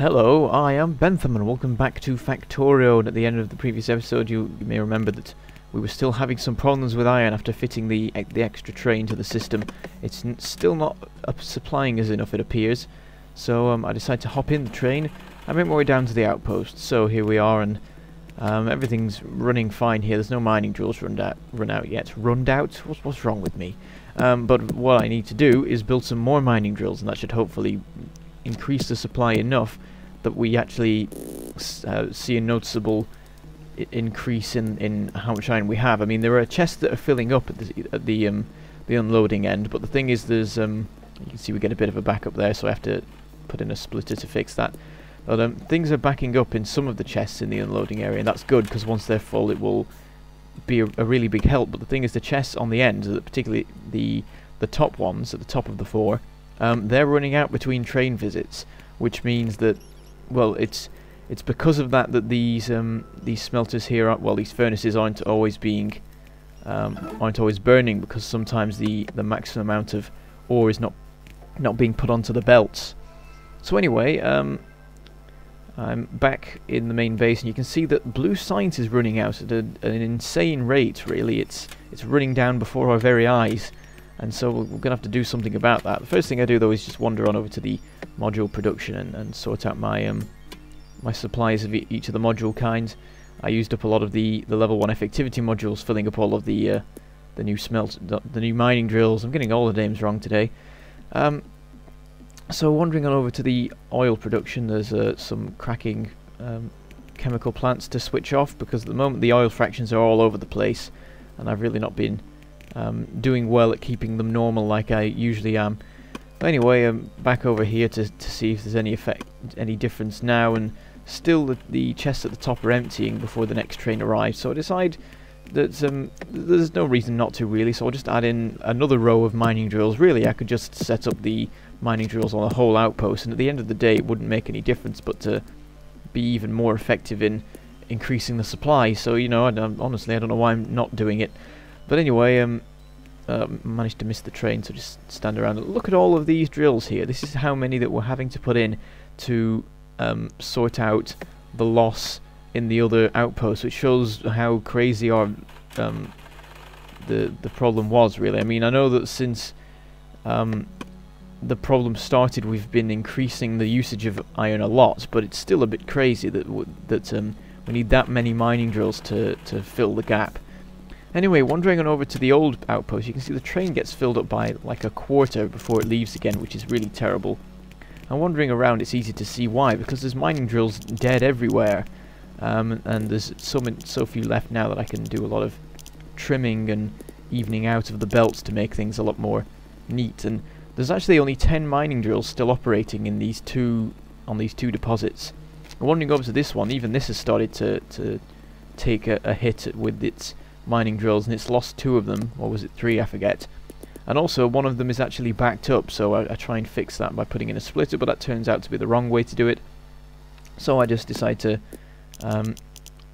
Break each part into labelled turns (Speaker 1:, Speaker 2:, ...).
Speaker 1: Hello, I am Bentham and welcome back to Factorio. And at the end of the previous episode you may remember that we were still having some problems with iron after fitting the extra train to the system. It's still not supplying us enough, it appears. So I decided to hop in the train and make my way down to the outpost. So here we are, and everything's running fine here. There's no mining drills run out yet. Run out? What's wrong with me? But what I need to do is build some more mining drills, and that should hopefully increase the supply enough that we actually see a noticeable increase in how much iron we have. I mean, there are chests that are filling up at the unloading end, but the thing is, there's you can see we get a bit of a backup there, so I have to put in a splitter to fix that. But things are backing up in some of the chests in the unloading area, and that's good because once they're full, it will be a really big help. But the thing is, the chests on the end, particularly the top ones at the top of the four, they're running out between train visits, which means that, well, it's because of that these smelters here, these furnaces aren't always burning, because sometimes the maximum amount of ore is not being put onto the belts. So anyway, I'm back in the main base, and you can see that blue science is running out at an insane rate. Really, it's running down before our very eyes. And so we're going to have to do something about that. The first thing I do, though, is just wander on over to the module production and sort out my my supplies of each of the module kinds. I used up a lot of the level 1 effectivity modules, filling up all of the new mining drills. I'm getting all the names wrong today. So wandering on over to the oil production, there's some cracking chemical plants to switch off, because at the moment the oil fractions are all over the place, and I've really not been doing well at keeping them normal like I usually am. But anyway, I'm back over here to see if there's any difference now, and still the chests at the top are emptying before the next train arrives. So I decide that there's no reason not to, really, so I'll just add in another row of mining drills. Really, I could just set up the mining drills on the whole outpost, and at the end of the day it wouldn't make any difference but to be even more effective in increasing the supply. So, you know, honestly, I don't know why I'm not doing it. But anyway, managed to miss the train, so just stand around and look at all of these drills here. This is how many that we're having to put in to sort out the loss in the other outposts, which shows how crazy our the problem was, really. I mean, I know that since the problem started, we've been increasing the usage of iron a lot, but it's still a bit crazy that we need that many mining drills to fill the gap. Anyway, wandering on over to the old outpost, you can see the train gets filled up by like a quarter before it leaves again, which is really terrible. And wandering around, it's easy to see why, because there's mining drills dead everywhere, and there's so few left now that I can do a lot of trimming and evening out of the belts to make things a lot more neat. And there's actually only 10 mining drills still operating in these two deposits. And wandering over to this one, even this has started to take a hit with its mining drills, and it's lost 2 of them, or was it 3, I forget. And also one of them is actually backed up, so I try and fix that by putting in a splitter, but that turns out to be the wrong way to do it. So I just decide to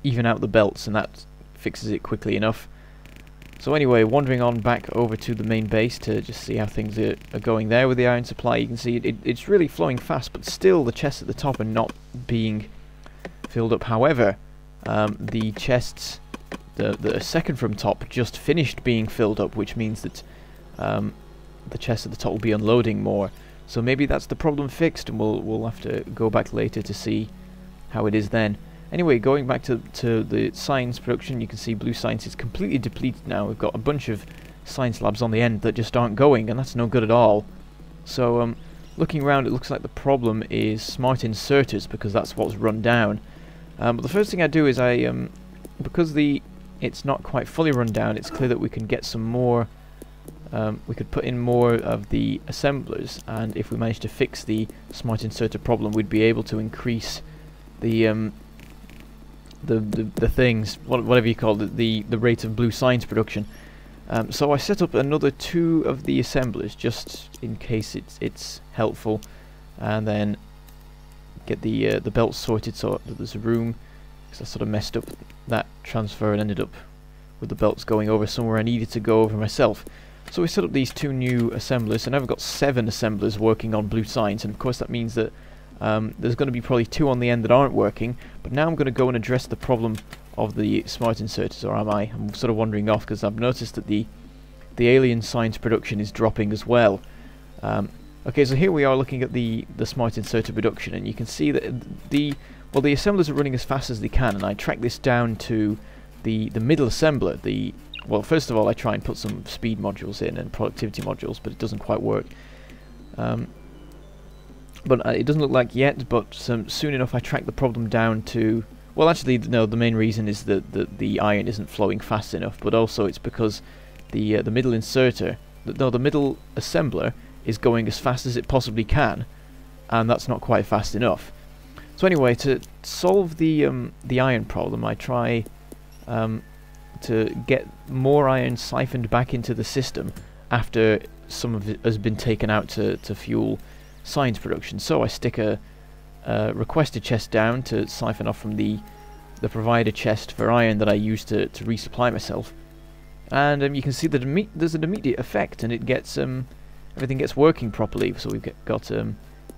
Speaker 1: even out the belts, and that fixes it quickly enough. So anyway, wandering on back over to the main base to just see how things are going there with the iron supply. You can see it's really flowing fast, but still the chests at the top are not being filled up. However, the chests the second from top just finished being filled up, which means that the chests at the top will be unloading more. So maybe that's the problem fixed, and we'll have to go back later to see how it is then. Anyway, going back to the science production, you can see blue science is completely depleted now. We've got a bunch of science labs on the end that just aren't going, and that's no good at all. So looking around, it looks like the problem is smart inserters, because that's what's run down. But the first thing I do is because it's not quite fully run down, it's clear that we can get some more, we could put in more of the assemblers, and if we manage to fix the smart inserter problem, we'd be able to increase the things, whatever you call it, the rate of blue science production. So I set up another 2 of the assemblers just in case it's helpful, and then get the belts sorted so that there's a room, because I sort of messed up that transfer and ended up with the belts going over somewhere I needed to go over myself. So we set up these 2 new assemblers, and I've got 7 assemblers working on blue science, and of course that means that There's going to be probably 2 on the end that aren't working, but now I'm going to go and address the problem of the smart inserters, or am I? I'm sort of wandering off because I've noticed that the alien science production is dropping as well. Okay, so here we are looking at the smart inserter production, and you can see that the assemblers are running as fast as they can, and I track this down to the middle assembler. Well, first of all, I try and put some speed modules in and productivity modules, but it doesn't quite work. But it doesn't look like yet, but soon enough I track the problem down to... Well, actually, no, the main reason is that the iron isn't flowing fast enough, but also it's because the middle inserter... the middle assembler is going as fast as it possibly can, and that's not quite fast enough. So anyway, to solve the iron problem, I try to get more iron siphoned back into the system after some of it has been taken out to fuel science production. So I stick a requested chest down to siphon off from the provider chest for iron that I use to resupply myself, and you can see that there's an immediate effect, and it gets everything gets working properly. So we've got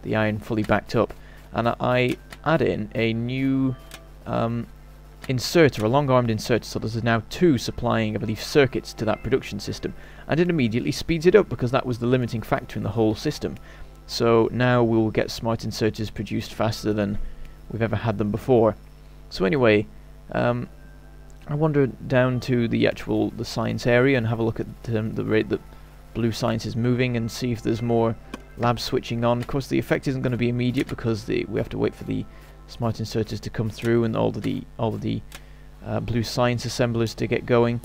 Speaker 1: the iron fully backed up, and I add in a new inserter, a long-armed inserter, so there's now 2 supplying, I believe, circuits to that production system, and it immediately speeds it up because that was the limiting factor in the whole system. So now we'll get smart inserters produced faster than we've ever had them before. So anyway, I wander down to the science area and have a look at the rate that blue science is moving and see if there's more lab switching on. Of course, the effect isn't going to be immediate because we have to wait for the smart inserters to come through and all of the blue science assemblers to get going.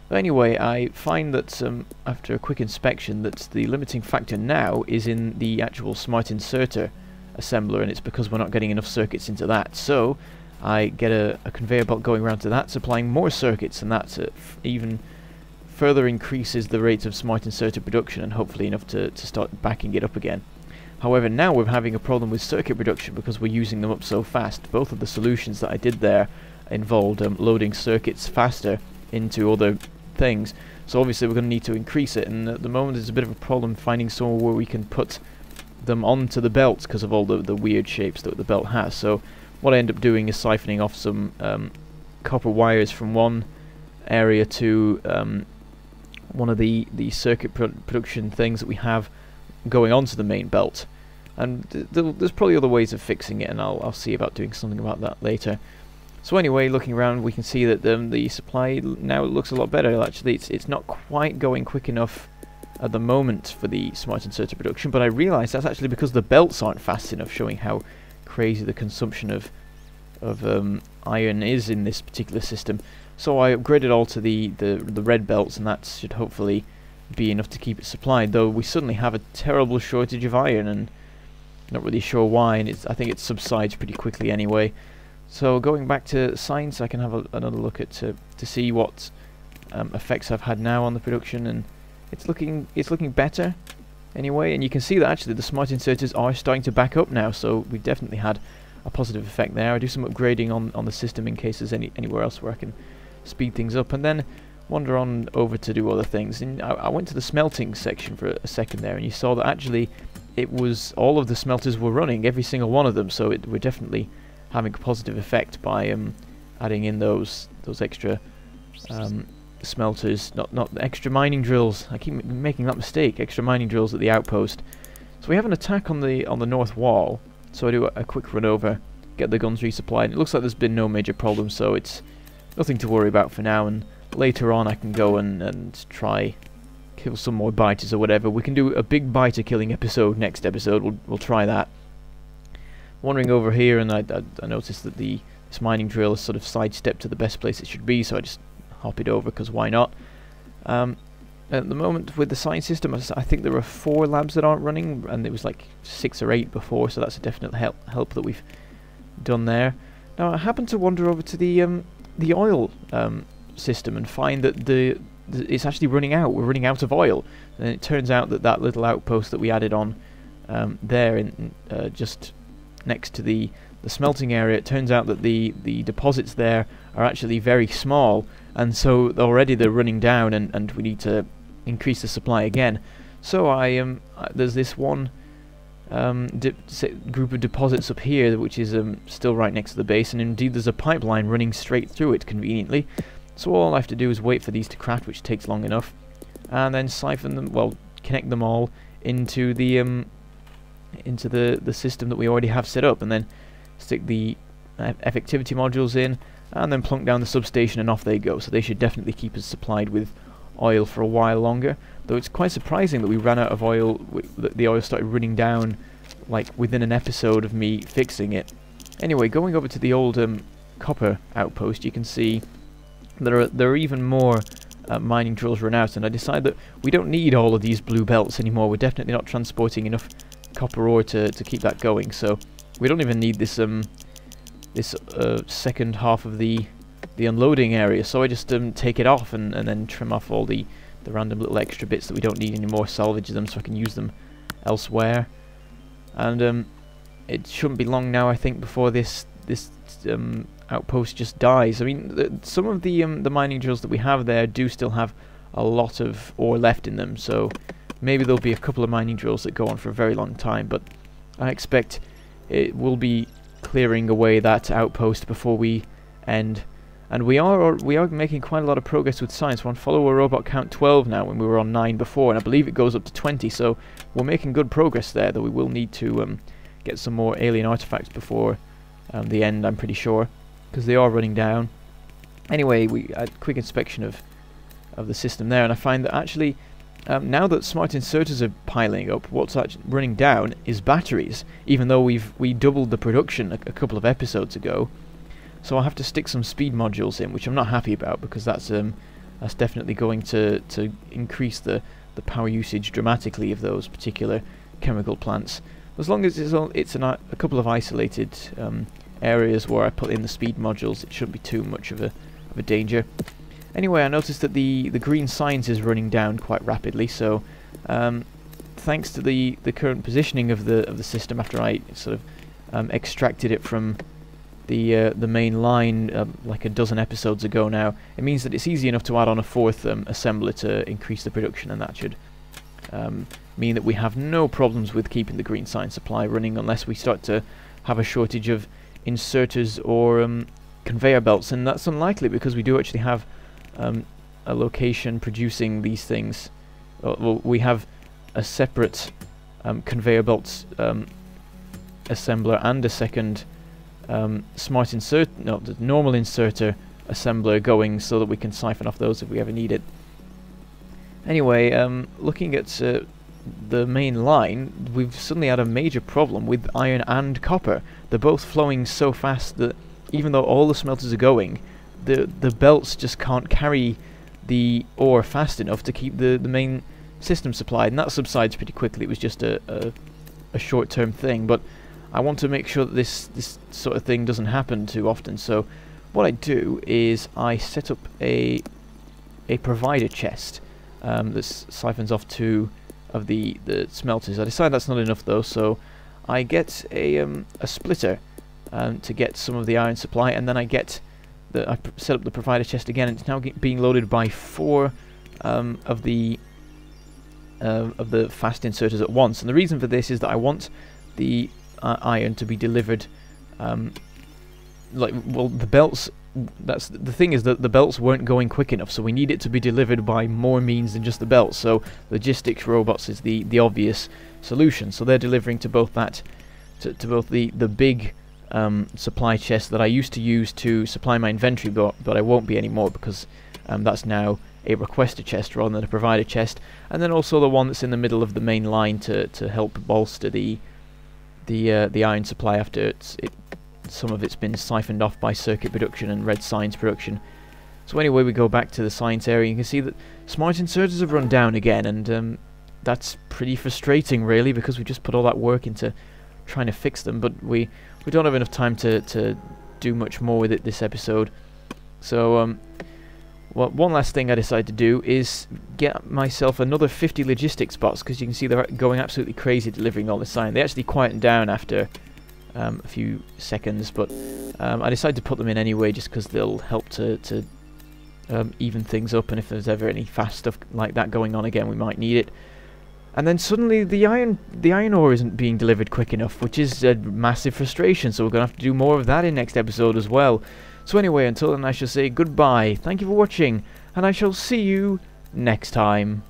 Speaker 1: But anyway, I find that after a quick inspection that the limiting factor now is in the actual smart inserter assembler, and it's because we're not getting enough circuits into that. So I get a conveyor belt going around to that, supplying more circuits, and that even further increases the rate of smart inserter production, and hopefully enough to start backing it up again. However, now we're having a problem with circuit production because we're using them up so fast. Both of the solutions that I did there involved loading circuits faster into other things, so obviously we're going to need to increase it, and at the moment there's a bit of a problem finding somewhere where we can put them onto the belt because of all the weird shapes that the belt has. So what I end up doing is siphoning off some copper wires from one area to one of the circuit production things that we have going onto the main belt, and there's probably other ways of fixing it, and I'll see about doing something about that later. So anyway, looking around, we can see that the supply now looks a lot better. Actually, it's not quite going quick enough at the moment for the smart inserter production, but I realise that's actually because the belts aren't fast enough, showing how crazy the consumption of iron is in this particular system. So I upgraded all to the red belts, and that should hopefully be enough to keep it supplied, though we suddenly have a terrible shortage of iron, and not really sure why, and I think it subsides pretty quickly anyway. So going back to science, I can have another look at to see what effects I've had now on the production, and it's looking better anyway, and you can see that actually the smart inserters are starting to back up now, so we've definitely had a positive effect there. I do some upgrading on the system in case there's anywhere else where I can speed things up, and then wander on over to do other things. And I went to the smelting section for a second there, and you saw that actually it was all of the smelters were running, every single one of them, so we're definitely having a positive effect by adding in those extra smelters, not extra mining drills. I keep making that mistake. Extra mining drills at the outpost. So we have an attack on the north wall. So I do a quick run over, get the guns resupplied. And it looks like there's been no major problems, so it's nothing to worry about for now. And later on, I can go and try kill some more biters or whatever. We can do a big biter killing episode next episode. We'll try that. Wandering over here, and I noticed that this mining drill is sort of sidestepped to the best place it should be, so I just hop it over because why not? At the moment with the science system, I think there are 4 labs that aren't running, and it was like 6 or 8 before, so that's a definite help that we've done there. Now I happened to wander over to the oil system and find that it's actually running out. We're running out of oil, and it turns out that little outpost that we added on there just next to the smelting area, it turns out that the deposits there are actually very small, and so already they're running down, and we need to increase the supply again. So there's this one group of deposits up here, which is still right next to the base, and indeed there's a pipeline running straight through it conveniently. So all I have to do is wait for these to craft, which takes long enough, and then siphon them, well, connect them all into the system that we already have set up, and then stick the effectivity modules in, and then plunk down the substation, and off they go. So they should definitely keep us supplied with oil for a while longer. Though it's quite surprising that we ran out of oil, that the oil started running down like within an episode of me fixing it. Anyway, going over to the old copper outpost, you can see there are even more mining drills run out, and I decided that we don't need all of these blue belts anymore. We're definitely not transporting enough copper ore to keep that going, so we don't even need this second half of the unloading area. So I just take it off and then trim off all the random little extra bits that we don't need anymore, salvage them so I can use them elsewhere. And it shouldn't be long now, I think, before this outpost just dies. I mean, some of the mining drills that we have there do still have a lot of ore left in them, so maybe there'll be a couple of mining drills that go on for a very long time, but I expect it will be clearing away that outpost before we end. And we are making quite a lot of progress with science. We're on follower robot count 12 now, when we were on 9 before, and I believe it goes up to 20, so we're making good progress there, though we will need to get some more alien artifacts before the end, I'm pretty sure, because they are running down. Anyway, we had a quick inspection of the system there, and I find that actually now that smart inserters are piling up, what's actually running down is batteries, even though we doubled the production a couple of episodes ago. So I'll have to stick some speed modules in, which I'm not happy about, because that's definitely going to increase the power usage dramatically of those particular chemical plants. As long as it's a couple of isolated areas where I put in the speed modules, it shouldn't be too much of a danger. Anyway, I noticed that the green science is running down quite rapidly, so thanks to the current positioning of the system after I sort of extracted it from the main line like a dozen episodes ago now, it means that it's easy enough to add on a fourth assembler to increase the production, and that should mean that we have no problems with keeping the green science supply running unless we start to have a shortage of inserters or conveyor belts, and that's unlikely because we do actually have a location producing these things. Well, we have a separate conveyor belts assembler and a second the normal inserter assembler going, so that we can siphon off those if we ever need it. Anyway, looking at the main line, we've suddenly had a major problem with iron and copper. They're both flowing so fast that even though all the smelters are going, the belts just can't carry the ore fast enough to keep the main system supplied, and that subsides pretty quickly. It was just a short-term thing, but I want to make sure that this sort of thing doesn't happen too often. So what I do is I set up a provider chest that siphons off 2 of the smelters. I decide that's not enough though, so I get a splitter to get some of the iron supply, and then I set up the provider chest again, and it's now being loaded by 4 of the fast inserters at once. And the reason for this is that I want the iron to be delivered the belts. That's the thing, is that the belts weren't going quick enough, so we need it to be delivered by more means than just the belts. So logistics robots is the obvious solution, so they're delivering to both both the big supply chest that I used to use to supply my inventory, but I won't be anymore, because that's now a requester chest rather than a provider chest, and then also the one that's in the middle of the main line to help bolster the iron supply after some of it's been siphoned off by circuit production and red science production. So anyway, we go back to the science area. You can see that smart inserters have run down again, and that's pretty frustrating really, because we just put all that work into trying to fix them, but we don't have enough time to do much more with it this episode. So well, one last thing I decided to do is get myself another 50 logistics bots, because you can see they're going absolutely crazy delivering all this iron. They actually quietened down after a few seconds, but I decided to put them in anyway, just because they'll help to even things up, and if there's ever any fast stuff like that going on again, we might need it. And then suddenly the iron ore isn't being delivered quick enough, which is a massive frustration, so we're going to have to do more of that in next episode as well. So anyway, until then I shall say goodbye, thank you for watching, and I shall see you next time.